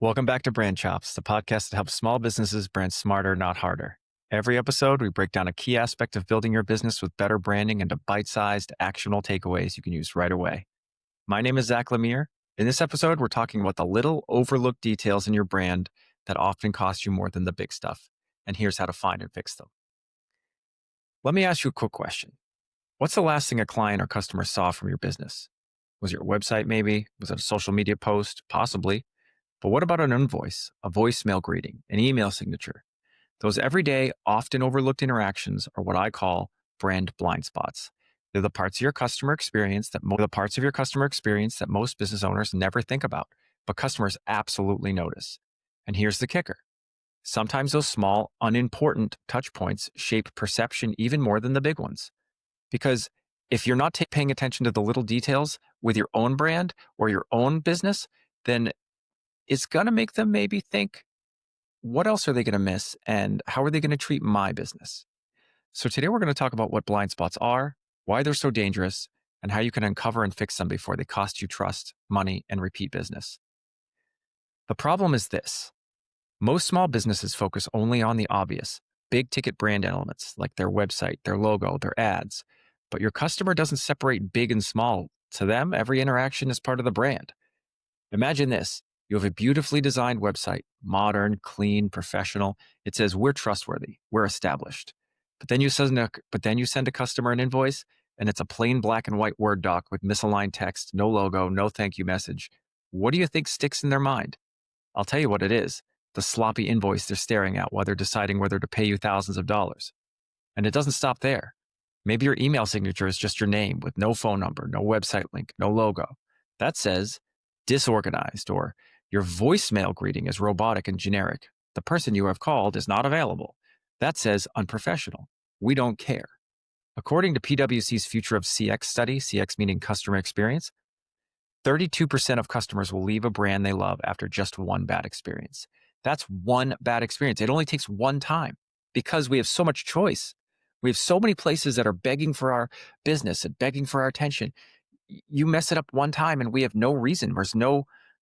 Welcome back to Brand Chops, the podcast that helps small businesses brand smarter, not harder. Every episode, we break down a key aspect of building your business with better branding into bite-sized, actionable takeaways you can use right away. My name is Zach Lemire. In this episode, we're talking about the little overlooked details in your brand that often cost you more than the big stuff. And here's how to find and fix them. Let me ask you a quick question. What's the last thing a client or customer saw from your business? Was it your website maybe? Was it a social media post? Possibly. But what about an invoice, a voicemail greeting, an email signature? Those everyday, often overlooked interactions are what I call brand blind spots. They're the parts of your customer experience that most business owners never think about, but customers absolutely notice. And here's the kicker. Sometimes those small, unimportant touch points shape perception even more than the big ones. Because if you're not paying attention to the little details with your own brand or your own business, then it's going to make them maybe think, what else are they going to miss and how are they going to treat my business? So today we're going to talk about what blind spots are, why they're so dangerous, and how you can uncover and fix them before they cost you trust, money, and repeat business. The problem is this. Most small businesses focus only on the obvious, big ticket brand elements like their website, their logo, their ads. But your customer doesn't separate big and small. To them, every interaction is part of the brand. Imagine this. You have a beautifully designed website, modern, clean, professional. It says we're trustworthy, we're established. But then you send a customer an invoice and it's a plain black and white Word doc with misaligned text, no logo, no thank you message. What do you think sticks in their mind? I'll tell you what it is. The sloppy invoice they're staring at while they're deciding whether to pay you thousands of dollars. And it doesn't stop there. Maybe your email signature is just your name with no phone number, no website link, no logo. That says disorganized, or your voicemail greeting is robotic and generic. The person you have called is not available. That says unprofessional. We don't care. According to PwC's Future of CX study, CX meaning customer experience, 32% of customers will leave a brand they love after just one bad experience. That's one bad experience. It only takes one time because we have so much choice. We have so many places that are begging for our business and begging for our attention. You mess it up one time and we have no reason.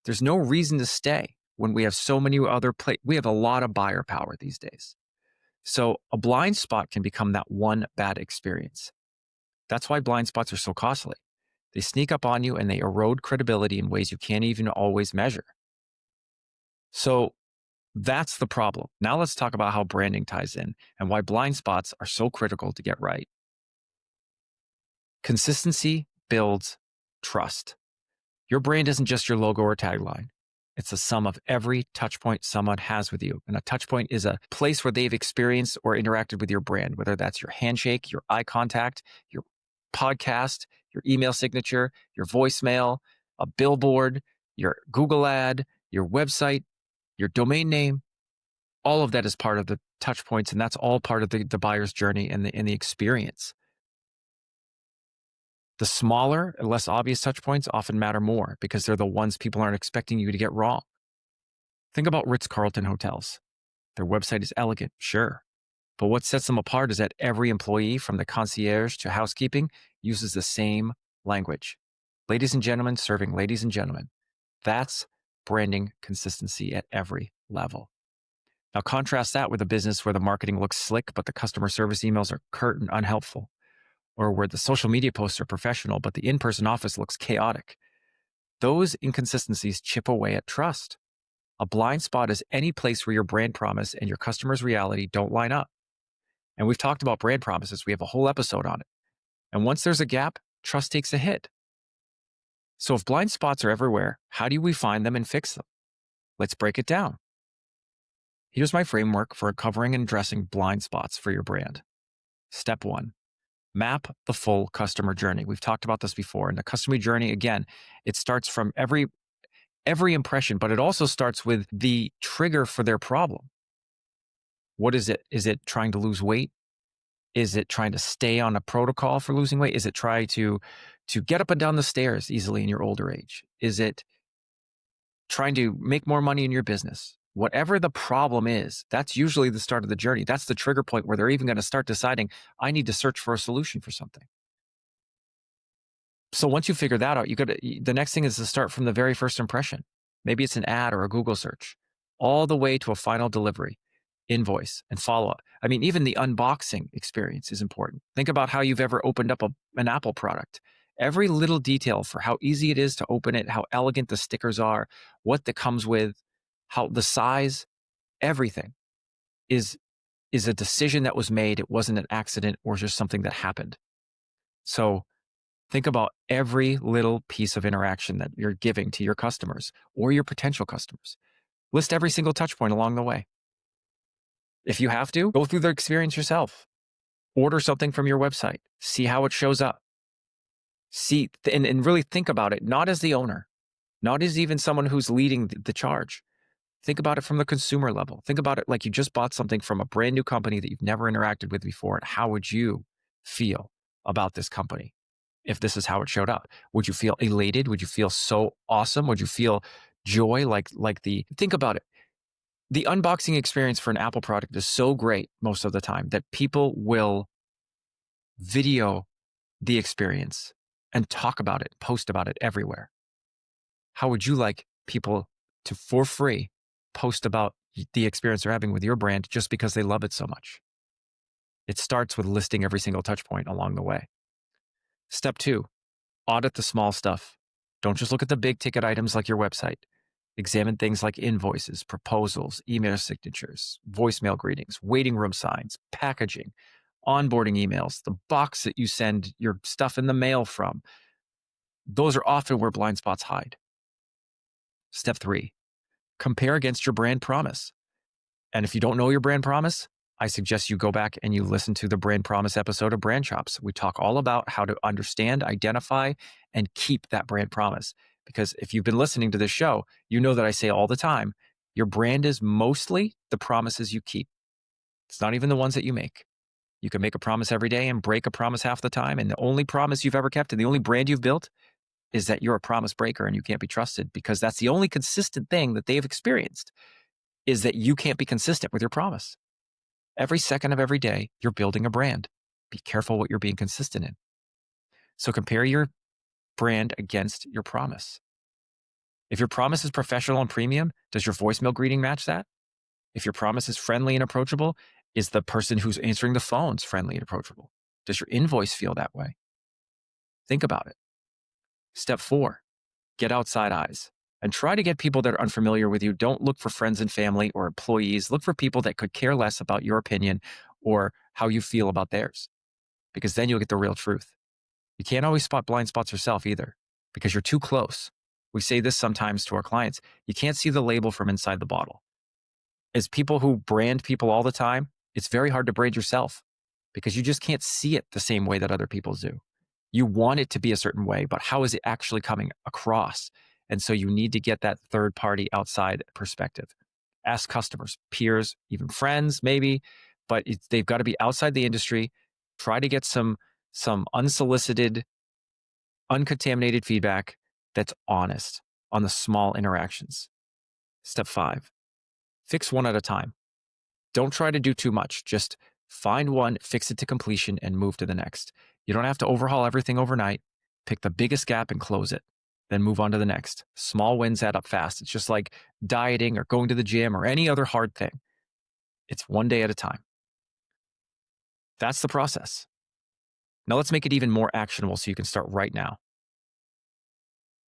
There's no reason to stay when we have so many other we have a lot of buyer power these days. So a blind spot can become that one bad experience. That's why blind spots are so costly. They sneak up on you and they erode credibility in ways you can't even always measure. So that's the problem. Now let's talk about how branding ties in and why blind spots are so critical to get right. Consistency builds trust. Your brand isn't just your logo or tagline. It's the sum of every touch point someone has with you. And a touch point is a place where they've experienced or interacted with your brand, whether that's your handshake, your eye contact, your podcast, your email signature, your voicemail, a billboard, your Google ad, your website, your domain name. All of that is part of the touch points, and that's all part of the buyer's journey and the experience. The smaller and less obvious touch points often matter more because they're the ones people aren't expecting you to get wrong. Think about Ritz-Carlton hotels. Their website is elegant, sure. But what sets them apart is that every employee, from the concierge to housekeeping, uses the same language. Ladies and gentlemen, serving ladies and gentlemen. That's branding consistency at every level. Now contrast that with a business where the marketing looks slick, but the customer service emails are curt and unhelpful, or where the social media posts are professional, but the in-person office looks chaotic. Those inconsistencies chip away at trust. A blind spot is any place where your brand promise and your customer's reality don't line up. And we've talked about brand promises. We have a whole episode on it. And once there's a gap, trust takes a hit. So if blind spots are everywhere, how do we find them and fix them? Let's break it down. Here's my framework for uncovering and addressing blind spots for your brand. Step 1. Map the full customer journey. We've talked about this before. And the customer journey, again, it starts from every impression, but it also starts with the trigger for their problem. What is it? Is it trying to lose weight? Is it trying to stay on a protocol for losing weight? Is it trying to get up and down the stairs easily in your older age? Is it trying to make more money in your business? Whatever the problem is, that's usually the start of the journey. That's the trigger point where they're even going to start deciding, I need to search for a solution for something. So once you figure that out, the next thing is to start from the very first impression. Maybe it's an ad or a Google search, all the way to a final delivery, invoice, and follow up. I mean, even the unboxing experience is important. Think about how you've ever opened up an Apple product. Every little detail for how easy it is to open it, how elegant the stickers are, what that comes with, how the size, everything is a decision that was made. It wasn't an accident or just something that happened. So think about every little piece of interaction that you're giving to your customers or your potential customers. List every single touch point along the way. If you have to, go through the experience yourself. Order something from your website. See how it shows up. See and really think about it, not as the owner, not as even someone who's leading the charge. Think about it from the consumer level. Think about it like you just bought something from a brand new company that you've never interacted with before. And how would you feel about this company if this is how it showed up? Would you feel elated? Would you feel so awesome? Would you feel joy? Think about it. The unboxing experience for an Apple product is so great most of the time that people will video the experience and talk about it, post about it everywhere. How would you like people to, for free, post about the experience they're having with your brand just because they love it so much? It starts with listing every single touch point along the way. Step 2, audit the small stuff. Don't just look at the big ticket items like your website. Examine things like invoices, proposals, email signatures, voicemail greetings, waiting room signs, packaging, onboarding emails, the box that you send your stuff in the mail from. Those are often where blind spots hide. Step 3, compare against your brand promise. And if you don't know your brand promise, I suggest you go back and you listen to the brand promise episode of Brand Chops. We talk all about how to understand, identify, and keep that brand promise. Because if you've been listening to this show, you know that I say all the time, your brand is mostly the promises you keep. It's not even the ones that you make. You can make a promise every day and break a promise half the time. And the only promise you've ever kept and the only brand you've built is that you're a promise breaker and you can't be trusted, because that's the only consistent thing that they've experienced, is that you can't be consistent with your promise. Every second of every day, you're building a brand. Be careful what you're being consistent in. So compare your brand against your promise. If your promise is professional and premium, does your voicemail greeting match that? If your promise is friendly and approachable, is the person who's answering the phones friendly and approachable? Does your invoice feel that way? Think about it. Step 4, get outside eyes and try to get people that are unfamiliar with you. Don't look for friends and family or employees. Look for people that could care less about your opinion or how you feel about theirs, because then you'll get the real truth. You can't always spot blind spots yourself either, because you're too close. We say this sometimes to our clients. You can't see the label from inside the bottle. As people who brand people all the time, it's very hard to brand yourself because you just can't see it the same way that other people do. You want it to be a certain way, but how is it actually coming across? And so you need to get that third party outside perspective. Ask customers, peers, even friends, maybe, but they've got to be outside the industry. Try to get some unsolicited, uncontaminated feedback that's honest on the small interactions. Step 5, fix one at a time. Don't try to do too much. Just find one, fix it to completion, and move to the next. You don't have to overhaul everything overnight. Pick the biggest gap and close it. Then move on to the next. Small wins add up fast. It's just like dieting or going to the gym or any other hard thing. It's one day at a time. That's the process. Now let's make it even more actionable so you can start right now.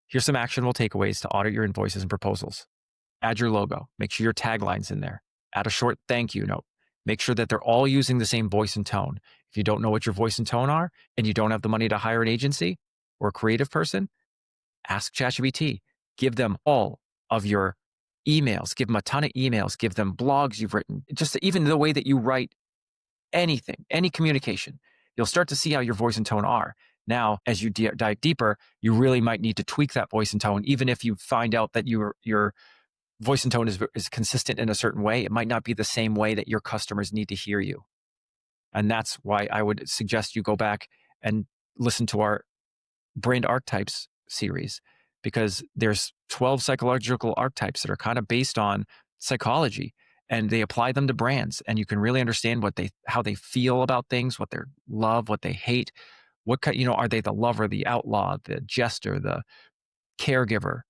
Here's some actionable takeaways to audit your invoices and proposals. Add your logo. Make sure your tagline's in there. Add a short thank you note. Make sure that they're all using the same voice and tone. If you don't know what your voice and tone are, and you don't have the money to hire an agency or a creative person, ask ChatGPT. Give them all of your emails. Give them a ton of emails. Give them blogs you've written. Just even the way that you write anything, any communication. You'll start to see how your voice and tone are. Now, as you dive deeper, you really might need to tweak that voice and tone. Even if you find out that your voice and tone is consistent in a certain way, it might not be the same way that your customers need to hear you. And that's why I would suggest you go back and listen to our brand archetypes series, because there's 12 psychological archetypes that are kind of based on psychology, and they apply them to brands, and you can really understand how they feel about things, what they love, what they hate, are they the lover, the outlaw, the jester, the caregiver,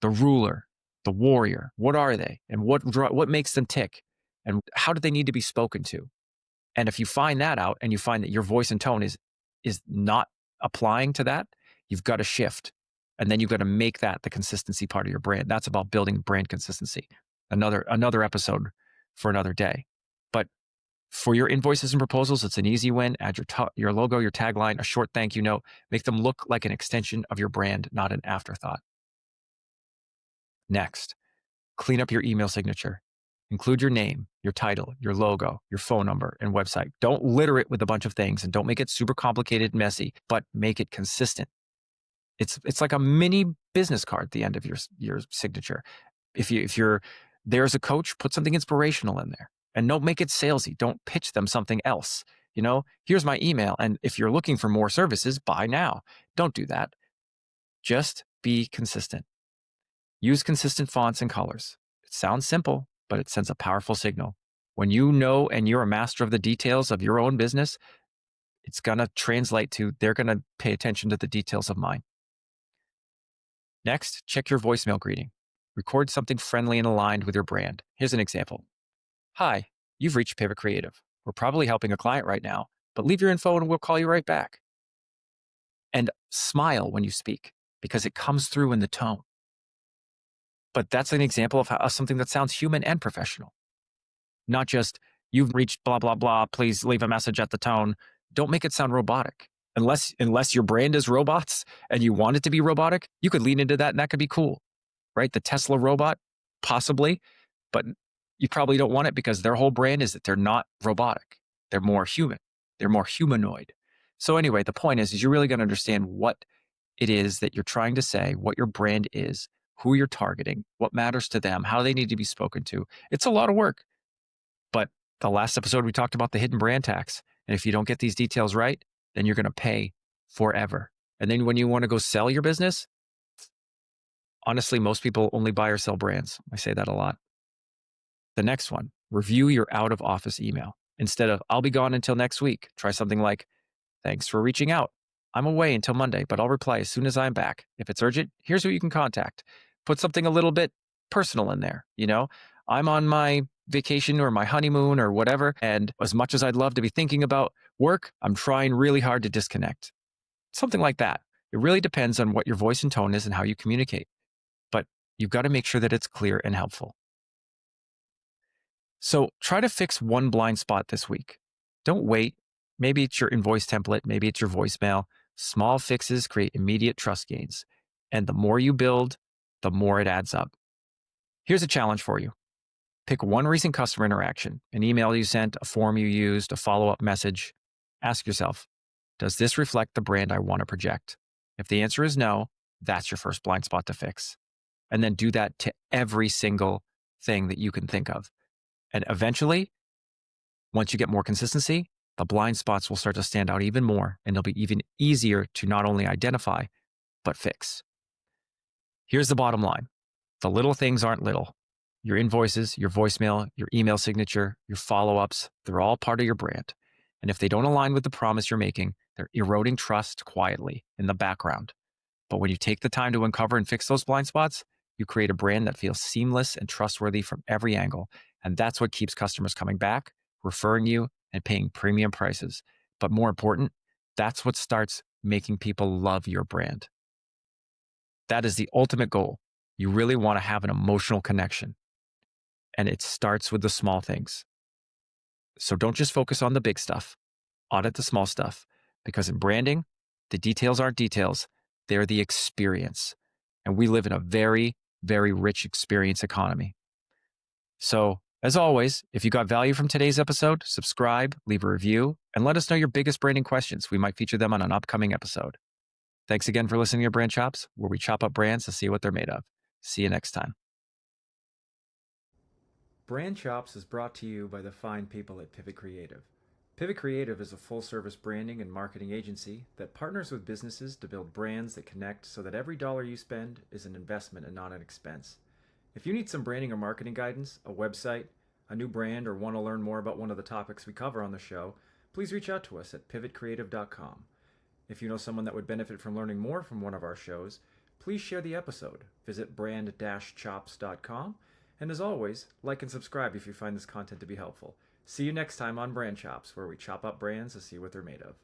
the ruler? the warrior. What are they? And what makes them tick? And how do they need to be spoken to? And if you find that out and you find that your voice and tone is not applying to that, you've got to shift. And then you've got to make that the consistency part of your brand. That's about building brand consistency. Another episode for another day. But for your invoices and proposals, it's an easy win. Add your logo, your tagline, a short thank you note. Make them look like an extension of your brand, not an afterthought. Next, clean up your email signature. Include your name, your title, your logo, your phone number, and website. Don't litter it with a bunch of things and don't make it super complicated and messy, but make it consistent. It's like a mini business card at the end of your signature. If you're there as a coach, put something inspirational in there. And don't make it salesy. Don't pitch them something else. Here's my email. And if you're looking for more services, buy now. Don't do that. Just be consistent. Use consistent fonts and colors. It sounds simple, but it sends a powerful signal. When you know and you're a master of the details of your own business, it's going to translate to they're going to pay attention to the details of mine. Next, check your voicemail greeting. Record something friendly and aligned with your brand. Here's an example. Hi, you've reached Pivot Creative. We're probably helping a client right now, but leave your info and we'll call you right back. And smile when you speak because it comes through in the tone. But that's an example of something that sounds human and professional. Not just, you've reached blah, blah, blah, please leave a message at the tone. Don't make it sound robotic. Unless your brand is robots and you want it to be robotic, you could lean into that and that could be cool, right? The Tesla robot, possibly, but you probably don't want it because their whole brand is that they're not robotic. They're more human. They're more humanoid. So anyway, the point is you're really going to understand what it is that you're trying to say, what your brand is, who you're targeting, what matters to them, how they need to be spoken to. It's a lot of work. But the last episode, we talked about the hidden brand tax. And if you don't get these details right, then you're going to pay forever. And then when you want to go sell your business, honestly, most people only buy or sell brands. I say that a lot. The next one, review your out of office email. Instead of, I'll be gone until next week, try something like, thanks for reaching out. I'm away until Monday, but I'll reply as soon as I'm back. If it's urgent, here's who you can contact. Put something a little bit personal in there. I'm on my vacation or my honeymoon or whatever. And as much as I'd love to be thinking about work, I'm trying really hard to disconnect. Something like that. It really depends on what your voice and tone is and how you communicate. But you've got to make sure that it's clear and helpful. So try to fix one blind spot this week. Don't wait. Maybe it's your invoice template. Maybe it's your voicemail. Small fixes create immediate trust gains. And the more you build, the more it adds up. Here's a challenge for you. Pick one recent customer interaction, an email you sent, a form you used, a follow-up message. Ask yourself, does this reflect the brand I want to project? If the answer is no, that's your first blind spot to fix. And then do that to every single thing that you can think of. And eventually, once you get more consistency, the blind spots will start to stand out even more, and they'll be even easier to not only identify, but fix. Here's the bottom line. The little things aren't little. Your invoices, your voicemail, your email signature, your follow-ups, they're all part of your brand. And if they don't align with the promise you're making, they're eroding trust quietly in the background. But when you take the time to uncover and fix those blind spots, you create a brand that feels seamless and trustworthy from every angle. And that's what keeps customers coming back, referring you, and paying premium prices. But more important, that's what starts making people love your brand. That is the ultimate goal. You really want to have an emotional connection. And it starts with the small things. So don't just focus on the big stuff. Audit the small stuff. Because in branding, the details aren't details. They're the experience. And we live in a very, very rich experience economy. So, as always, if you got value from today's episode, subscribe, leave a review, and let us know your biggest branding questions. We might feature them on an upcoming episode. Thanks again for listening to Brand Chops, where we chop up brands to see what they're made of. See you next time. Brand Chops is brought to you by the fine people at Pivot Creative. Pivot Creative is a full-service branding and marketing agency that partners with businesses to build brands that connect so that every dollar you spend is an investment and not an expense. If you need some branding or marketing guidance, a website, a new brand, or want to learn more about one of the topics we cover on the show, please reach out to us at pivotcreative.com. If you know someone that would benefit from learning more from one of our shows, please share the episode. Visit brand-chops.com. And as always, like and subscribe if you find this content to be helpful. See you next time on Brand Chops, where we chop up brands to see what they're made of.